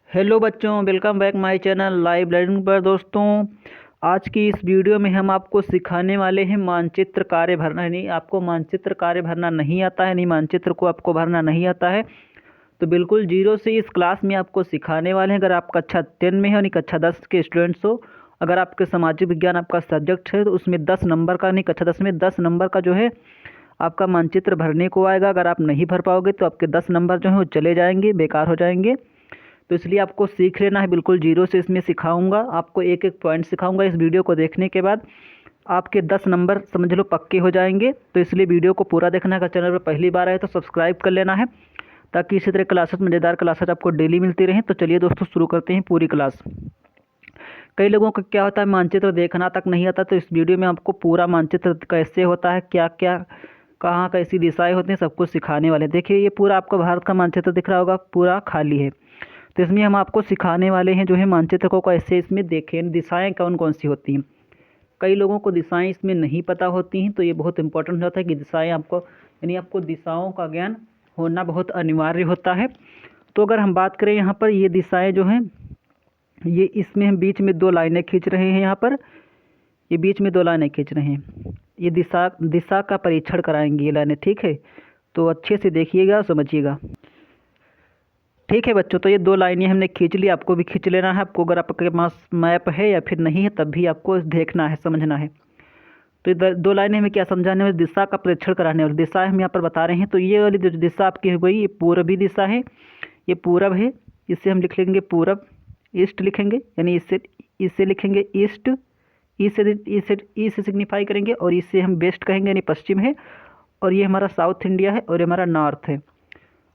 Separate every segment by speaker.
Speaker 1: Hello बच्चों, welcome back my channel live learning पर। दोस्तों, आज की इस वीडियो में हम आपको सिखाने वाले हैं मानचित्र कार्य भरना। यानी आपको मानचित्र कार्य भरना नहीं आता है, यानी मानचित्र को आपको भरना नहीं आता है तो बिल्कुल जीरो से इस क्लास में आपको सिखाने वाले हैं। अगर आप कक्षा 10 में हो यानी कक्षा 10 के स्टूडेंट्स हो, अगर आपके सामाजिक विज्ञान आपका सब्जेक्ट है तो उसमें 10 नंबर का, नहीं कक्षा 10 में 10 नंबर का जो है आपका मानचित्र भरने को आएगा। अगर आप नहीं भर पाओगे तो आपके 10 नंबर जो है वो चले जाएंगे, बेकार हो जाएंगे। तो इसलिए आपको सीख लेना है, बिल्कुल जीरो से इसमें सिखाऊंगा आपको, एक एक पॉइंट सिखाऊंगा। इस वीडियो को देखने के बाद आपके 10 नंबर समझ लो पक्के हो जाएंगे। तो इसलिए वीडियो को पूरा देखना है। अगर चैनल पर पहली बार आए तो सब्सक्राइब कर लेना है ताकि इसी तरह क्लासेस, मज़ेदार क्लासेस आपको डेली मिलती रहें। तो चलिए दोस्तों, शुरू करते हैं पूरी क्लास। कई लोगों का क्या होता है, मानचित्र देखना तक नहीं आता, तो इस वीडियो में आपको पूरा मानचित्र कैसे होता है, क्या क्या कहाँ कैसी दिशाएं होती हैं, सब कुछ सिखाने वाले हैं। देखिए, ये पूरा आपको भारत का मानचित्र दिख रहा होगा, पूरा खाली है। तो इसमें हम आपको सिखाने वाले हैं जो है मानचित्र को कैसे इसमें देखें, दिशाएं कौन कौन सी होती हैं। कई लोगों को दिशाएं इसमें नहीं पता होती हैं, तो ये बहुत इंपॉर्टेंट होता है कि दिशाएं आपको, यानी आपको दिशाओं का ज्ञान होना बहुत अनिवार्य होता है। तो अगर हम बात करें यहाँ पर, ये दिशाएं जो हैं, ये इसमें हम बीच में 2 लाइनें खींच रहे हैं। यहाँ पर ये बीच में 2 लाइनें खींच रहे हैं, ये दिशा दिशा का परीक्षण कराएंगे ये लाइनें, ठीक है। तो अच्छे से देखिएगा, समझिएगा, ठीक है बच्चों। तो ये 2 लाइनें हमने खींच ली, आपको भी खींच लेना है। आपको अगर आपके पास मैप है या फिर नहीं है तब भी आपको देखना है, समझना है। तो ये 2 लाइनें हमें क्या समझाने वाली, दिशा का परीक्षण कराने वाली दिशा हम यहाँ पर बता रहे हैं। तो ये वाली जो दिशा आपकी हो गई, ये पूर्वी दिशा है, ये पूरब है। इसे हम लिख लेंगे पूरब, ईस्ट लिखेंगे, यानी इससे इससे लिखेंगे ईस्ट, ई से सिग्निफाई करेंगे, और इससे हम वेस्ट कहेंगे यानी पश्चिम है। और ये हमारा साउथ इंडिया है और ये हमारा नॉर्थ है।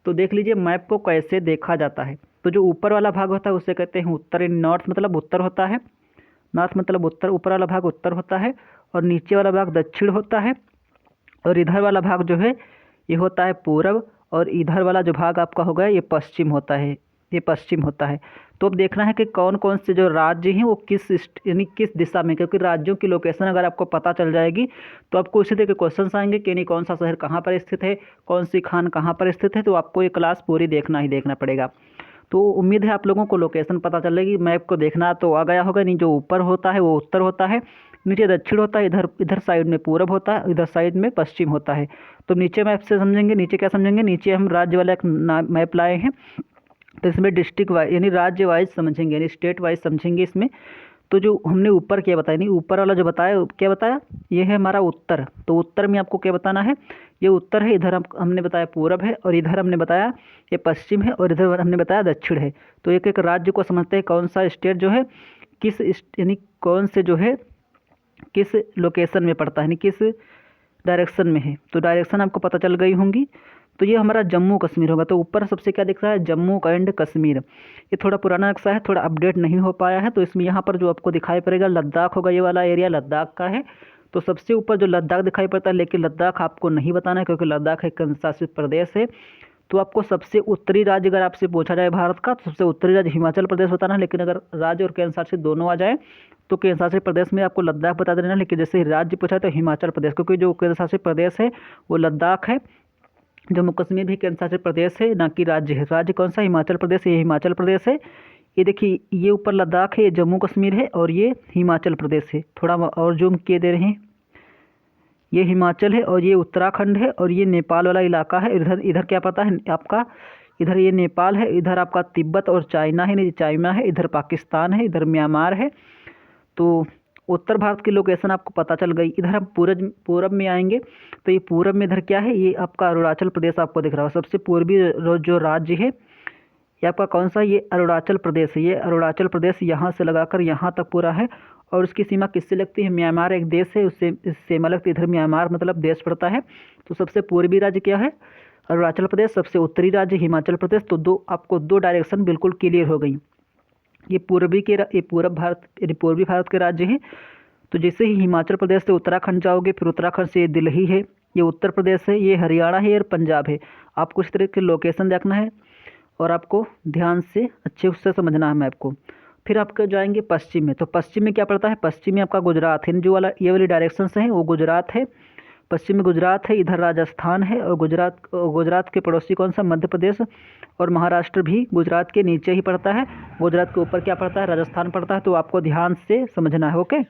Speaker 1: तो देख लीजिए मैप को कैसे देखा जाता है। तो जो ऊपर वाला भाग होता है उसे कहते हैं उत्तर, नॉर्थ मतलब उत्तर होता है, नॉर्थ मतलब उत्तर, ऊपर वाला भाग उत्तर होता है, और नीचे वाला भाग दक्षिण होता है, और इधर वाला भाग जो है ये होता है पूरब, और इधर वाला जो भाग आपका होगा ये पश्चिम होता है, ये पश्चिम होता है। तो अब देखना है कि कौन कौन से जो राज्य हैं वो किस यानी किस दिशा में, क्योंकि राज्यों की लोकेशन अगर आपको पता चल जाएगी तो आपको इसी तरह के क्वेश्चन आएंगे कि नहीं कौन सा शहर कहाँ पर स्थित है, कौन सी खान कहाँ पर स्थित है। तो आपको ये क्लास पूरी देखना ही देखना पड़ेगा। तो उम्मीद है आप लोगों को लोकेशन पता चलेगी। मैप को देखना तो आ गया होगा, नहीं जो ऊपर होता है वो उत्तर होता है, नीचे दक्षिण होता है, इधर इधर साइड में पूरब होता है, इधर साइड में पश्चिम होता है। तो नीचे मैप से समझेंगे, नीचे क्या समझेंगे, नीचे हम राज्य वाला एक मैप लाए हैं, तो इसमें डिस्ट्रिक्ट वाइज यानी राज्य वाइज समझेंगे, यानी स्टेट वाइज समझेंगे इसमें। तो जो हमने ऊपर क्या बताया, नहीं ऊपर वाला जो बताया क्या बताया, ये है हमारा उत्तर। तो उत्तर में आपको क्या बताना है, ये उत्तर है, इधर हमने बताया पूरब है, और इधर हमने बताया ये पश्चिम है, और इधर हमने बताया दक्षिण है। तो एक एक राज्य को समझते हैं कौन सा स्टेट जो है किस यानी कौन से जो है किस लोकेशन में पड़ता है, यानी किस डायरेक्शन में है। तो डायरेक्शन आपको पता चल गई होंगी। तो ये हमारा जम्मू कश्मीर होगा। तो ऊपर सबसे क्या दिख रहा है, जम्मू एंड कश्मीर। ये थोड़ा पुराना नक्शा है, थोड़ा अपडेट नहीं हो पाया है। तो इसमें यहाँ पर जो आपको दिखाई पड़ेगा लद्दाख होगा, ये वाला एरिया लद्दाख का है। तो सबसे ऊपर जो लद्दाख दिखाई पड़ता है, लेकिन लद्दाख आपको नहीं बताना है क्योंकि लद्दाख एक केंद्र शासित प्रदेश है। तो आपको सबसे उत्तरी राज्य अगर आपसे पूछा जाए भारत का, तो सबसे उत्तरी राज्य हिमाचल प्रदेश बताना है। लेकिन अगर राज्य और केंद्र शासित दोनों आ जाए तो केंद्र शासित प्रदेश में आपको लद्दाख बता देना। लेकिन जैसे ही राज्य पूछा तो हिमाचल प्रदेश, क्योंकि जो केंद्र शासित प्रदेश है वो लद्दाख है। जम्मू कश्मीर भी केंद्र शासित प्रदेश है, ना कि राज्य है। राज्य कौन सा, हिमाचल प्रदेश, ये हिमाचल प्रदेश है। ये देखिए, ये ऊपर लद्दाख है, ये जम्मू कश्मीर है, और ये हिमाचल प्रदेश है। थोड़ा और जूम किए दे रहे हैं, ये हिमाचल है, और ये उत्तराखंड है, और ये नेपाल वाला इलाका है। इधर इधर क्या पता है आपका, इधर ये नेपाल है, इधर आपका तिब्बत और चाइना है, नहीं चाइना है, इधर पाकिस्तान है, इधर म्यांमार है। तो उत्तर भारत की लोकेशन आपको पता चल गई। इधर हम पूरब में आएंगे, तो ये पूरब में इधर क्या है, ये आपका अरुणाचल प्रदेश आपको दिख रहा है। सबसे पूर्वी जो राज्य है ये आपका कौन सा, ये अरुणाचल प्रदेश है। ये अरुणाचल प्रदेश यहाँ से लगाकर यहाँ तक पूरा है, और उसकी सीमा किससे लगती है, म्यांमार एक देश है, उससे सीमा लगती है। इधर म्यांमार मतलब देश पड़ता है। तो सबसे पूर्वी राज्य क्या है, अरुणाचल प्रदेश। सबसे उत्तरी राज्य हिमाचल प्रदेश। तो आपको 2 डायरेक्शन बिल्कुल क्लियर हो गई। ये पूर्व भारत यानी पूर्वी भारत के राज्य हैं। तो जैसे ही हिमाचल प्रदेश से उत्तराखंड जाओगे, फिर उत्तराखंड से ये दिल्ली है, ये उत्तर प्रदेश है, ये हरियाणा है और पंजाब है। आपको इस तरह के लोकेशन देखना है और आपको ध्यान से अच्छे उससे समझना है मैप को। फिर आपके जाएंगे पश्चिम में। तो पश्चिम में क्या पड़ता है, पश्चिम में आपका गुजरात है, जो वाला ये वाली डायरेक्शन है वो गुजरात है। पश्चिम में गुजरात है, इधर राजस्थान है, और गुजरात के पड़ोसी कौन सा, मध्य प्रदेश और महाराष्ट्र भी गुजरात के नीचे ही पड़ता है। गुजरात के ऊपर क्या पड़ता है, राजस्थान पड़ता है। तो आपको ध्यान से समझना है। ओके,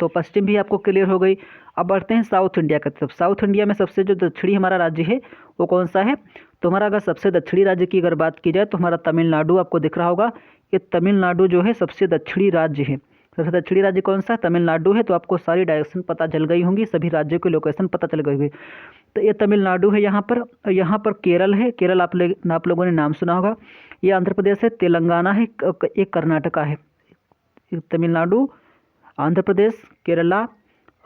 Speaker 1: तो पश्चिम भी आपको क्लियर हो गई। अब बढ़ते हैं साउथ इंडिया की तरफ। साउथ इंडिया में सबसे जो दक्षिणी हमारा राज्य है वो कौन सा है, तो हमारा अगर सबसे दक्षिणी राज्य की अगर बात की जाए तो हमारा तमिलनाडु आपको दिख रहा होगा। ये तमिलनाडु जो है सबसे दक्षिणी राज्य है। सबसे दक्षिणी राज्य कौन सा है, तमिलनाडु है। तो आपको सारी डायरेक्शन पता चल गई होंगी, सभी राज्यों की लोकेशन पता चल गई होगी। तो ये तमिलनाडु है। यहाँ पर केरल है, केरल आप लोगों ने नाम सुना होगा। ये आंध्र प्रदेश है, तेलंगाना है, एक कर्नाटका है। तमिलनाडु, आंध्र प्रदेश, केरला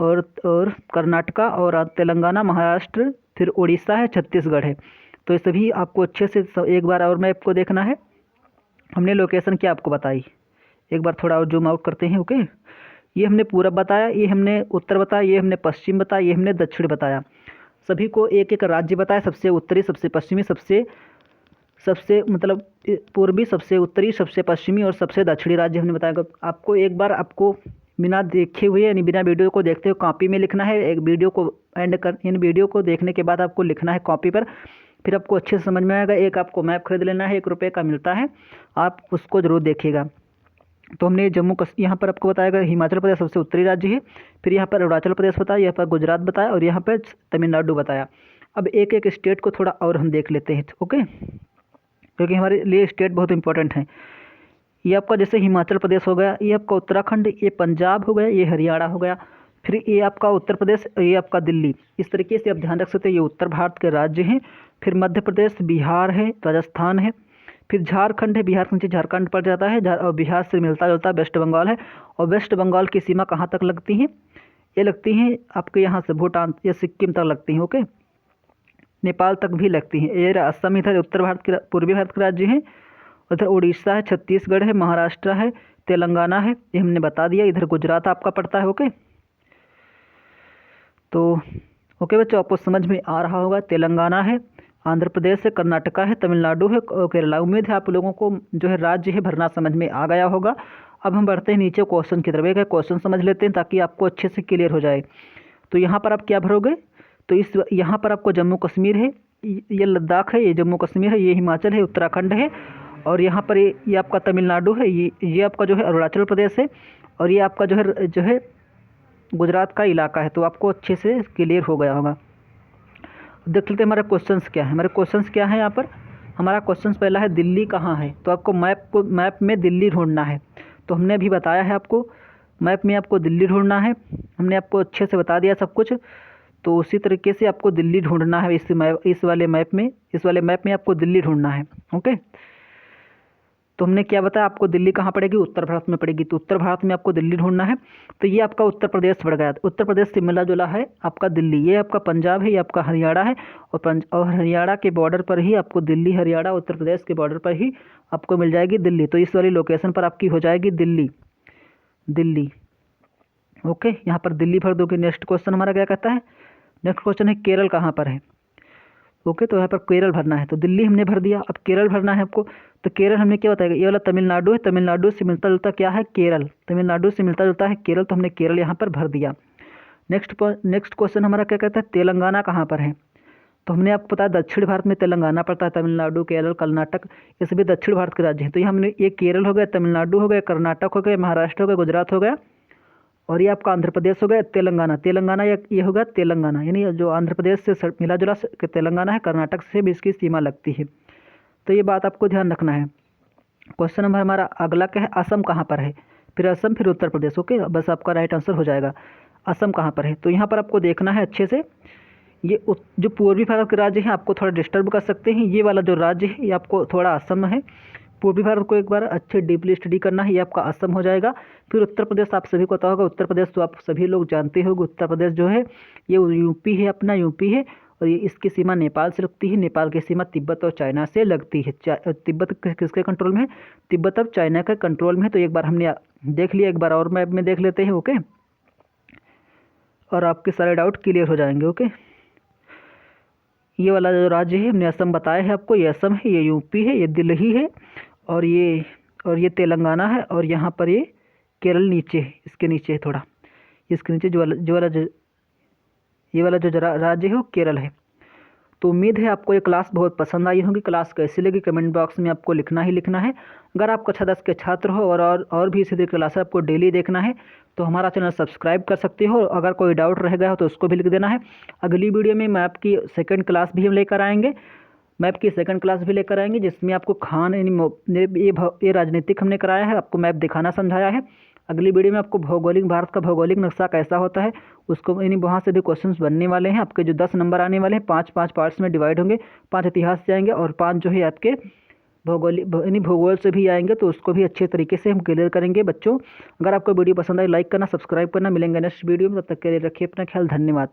Speaker 1: और कर्नाटका और तेलंगाना, महाराष्ट्र, फिर उड़ीसा है, छत्तीसगढ़ है। तो ये सभी आपको अच्छे से एक बार और मैप को देखना है। हमने लोकेशन क्या आपको बताई, एक बार थोड़ा और जूम आउट करते हैं। ओके, ये हमने पूरब बताया, ये हमने उत्तर बताया, ये हमने पश्चिम बताया, ये हमने दक्षिण बताया। सभी को एक एक राज्य बताया, सबसे उत्तरी, सबसे पश्चिमी, सबसे मतलब पूर्वी, सबसे उत्तरी, सबसे पश्चिमी और सबसे दक्षिणी राज्य हमने बताया। आपको एक बार आपको बिना देखे हुए यानी बिना वीडियो को देखते हुए कॉपी में लिखना है। एक वीडियो को इन वीडियो को देखने के बाद आपको लिखना है कॉपी पर, फिर आपको अच्छे से समझ में आएगा। एक आपको मैप खरीद लेना है, 1 रुपये का मिलता है, आप उसको ज़रूर देखिएगा। तो हमने यहाँ पर आपको बताया हिमाचल प्रदेश सबसे उत्तरी राज्य है, फिर यहाँ पर अरुणाचल प्रदेश बताया, यहाँ पर गुजरात बताया और यहाँ पर तमिलनाडु बताया। अब एक एक स्टेट को थोड़ा और हम देख लेते हैं। ओके, क्योंकि हमारे लिए स्टेट बहुत इंपॉर्टेंट है। ये आपका जैसे हिमाचल प्रदेश हो गया, ये आपका उत्तराखंड, ये पंजाब हो गया, ये हरियाणा हो गया, फिर ये आपका उत्तर प्रदेश, ये आपका दिल्ली। इस तरीके से आप ध्यान रख सकते हैं, ये उत्तर भारत के राज्य हैं। फिर मध्य प्रदेश, बिहार है, राजस्थान है, फिर झारखंड है, बिहार के नीचे झारखंड पड़ जाता है, और बिहार से मिलता जुलता वेस्ट बंगाल है। और वेस्ट बंगाल की सीमा कहाँ तक लगती है, ये लगती हैं आपके यहाँ से भूटान या सिक्किम तक लगती हैं। ओके, नेपाल तक भी लगती हैं। ये असम इधर उत्तर भारत के पूर्वी भारत के राज्य हैं। उधर उड़ीसा है, छत्तीसगढ़ है, महाराष्ट्र है, तेलंगाना है, ये हमने बता दिया। इधर गुजरात आपका पड़ता है। ओके, तो ओके बच्चों, आपको समझ में आ रहा होगा। तेलंगाना है, आंध्र प्रदेश है, कर्नाटका है, तमिलनाडु है, केरला। उम्मीद है आप लोगों को जो है राज्य है भरना समझ में आ गया होगा। अब हम बढ़ते हैं नीचे क्वेश्चन की तरफ। एक क्वेश्चन समझ लेते हैं ताकि आपको अच्छे से क्लियर हो जाए। तो यहाँ पर आप क्या भरोगे, तो यहाँ पर आपको जम्मू कश्मीर है, ये लद्दाख है, ये जम्मू कश्मीर है, ये हिमाचल है, उत्तराखंड है, और यहाँ पर ये आपका तमिलनाडु है, ये आपका जो है अरुणाचल प्रदेश है, और ये आपका जो है गुजरात का इलाका है। तो आपको अच्छे से क्लियर हो गया होगा। देख लेते हैं हमारे क्वेश्चंस क्या है। हमारे क्वेश्चंस क्या है यहाँ पर, हमारा क्वेश्चंस पहला है दिल्ली कहाँ है। तो आपको मैप में दिल्ली ढूंढना है। तो हमने अभी बताया है आपको, मैप में आपको दिल्ली ढूंढना है, हमने आपको अच्छे से बता दिया सब कुछ। तो उसी तरीके से आपको दिल्ली ढूंढना है। इस वाले मैप में आपको दिल्ली ढूंढना है। ओके, तो हमने क्या बताया, आपको दिल्ली कहाँ पड़ेगी, उत्तर भारत में पड़ेगी। तो उत्तर भारत में आपको दिल्ली ढूंढना है। तो ये आपका उत्तर प्रदेश पड़ गया। उत्तर प्रदेश से मिला जुला है आपका दिल्ली। ये आपका पंजाब है, ये आपका हरियाणा है, और हरियाणा के बॉर्डर पर ही आपको दिल्ली, हरियाणा उत्तर प्रदेश के बॉर्डर पर ही आपको मिल जाएगी दिल्ली। तो इस वाली लोकेशन पर आपकी हो जाएगी दिल्ली। ओके, यहाँ पर दिल्ली भर दोगे। नेक्स्ट क्वेश्चन हमारा क्या कहता है, नेक्स्ट क्वेश्चन है केरल कहाँ पर है। ओके, तो यहाँ पर केरल भरना है। तो दिल्ली हमने भर दिया, अब केरल भरना है आपको। तो केरल हमने क्या बताया, ये वाला तमिलनाडु है, तमिलनाडु से मिलता जुलता क्या है, केरल। तमिलनाडु से मिलता जुलता है केरल, तो हमने केरल यहाँ पर भर दिया। नेक्स्ट क्वेश्चन हमारा क्या कहता है, तेलंगाना कहाँ पर है। तो हमने आपको बताया दक्षिण भारत में तेलंगाना पड़ता है, तमिलनाडु, केरल, कर्नाटक, ये सभी दक्षिण भारत के राज्य हैं। तो ये हमने ये केरल हो गया, तमिलनाडु हो गया, कर्नाटक हो गया, महाराष्ट्र हो गया, गुजरात हो गया, और ये आपका आंध्र प्रदेश हो गया, तेलंगाना ये होगा तेलंगाना, यानी जो आंध्र प्रदेश से मिला जुला तेलंगाना है, कर्नाटक से भी इसकी सीमा लगती है। तो ये बात आपको ध्यान रखना है। क्वेश्चन नंबर हमारा अगला क्या है, असम कहाँ पर है। फिर असम, फिर उत्तर प्रदेश। ओके, बस आपका राइट आंसर हो जाएगा। असम कहाँ पर है, तो यहाँ पर आपको देखना है अच्छे से। ये जो पूर्वी भारत के राज्य हैं आपको थोड़ा डिस्टर्ब कर सकते हैं। ये वाला जो राज्य है ये आपको थोड़ा असम है। पूर्वी भारत को एक बार अच्छे डीपली स्टडी करना है, ये आपका असम हो जाएगा। फिर उत्तर प्रदेश आप सभी को पता होगा, उत्तर प्रदेश तो आप सभी लोग जानते होंगे। उत्तर प्रदेश जो है ये यूपी है, अपना यूपी है, और ये इसकी सीमा नेपाल से लगती है। नेपाल की सीमा तिब्बत और चाइना से लगती है। तिब्बत किसके कंट्रोल में है, तिब्बत अब चाइना के कंट्रोल में है। तो एक बार हमने देख लिया, एक बार और मैप में देख लेते हैं। ओके, और आपके सारे डाउट क्लियर हो जाएंगे। ओके, ये वाला जो राज्य है हमने असम बताया है आपको, ये असम है, ये यूपी है, ये दिल्ली है, और ये तेलंगाना है, और यहाँ पर ये केरल नीचे है, इसके नीचे है थोड़ा, इसके नीचे जो वाला ये वाला जो राज्य है वो केरल है। तो उम्मीद है आपको ये क्लास बहुत पसंद आई होगी। क्लास कैसी लगी कमेंट बॉक्स में आपको लिखना ही लिखना है। अगर आप कक्षा 10 के छात्र हो और भी इसी तरह की क्लास आपको डेली देखना है तो हमारा चैनल सब्सक्राइब कर सकते हो। अगर कोई डाउट रह गया हो तो उसको भी लिख देना है। अगली वीडियो में मैप की सेकंड क्लास भी हम लेकर आएंगे, मैप की सेकंड क्लास भी लेकर आएंगे, जिसमें आपको खान ये राजनीतिक हमने कराया है, आपको मैप दिखाना समझाया है। अगली वीडियो में आपको भौगोलिक, भारत का भौगोलिक नक्शा कैसा होता है उसको वहाँ से भी क्वेश्चंस बनने वाले हैं। आपके जो 10 नंबर आने वाले हैं 5-5 पार्ट्स में डिवाइड होंगे। 5 इतिहास से आएंगे और 5 जो है आपके भूगोल से भी आएंगे, तो उसको भी अच्छे तरीके से हम क्लियर करेंगे। बच्चों, अगर आपको वीडियो पसंद आए लाइक करना, सब्सक्राइब करना। मिलेंगे नेक्स्ट वीडियो में, तब तक के लिए रखिए अपना ख्याल। धन्यवाद।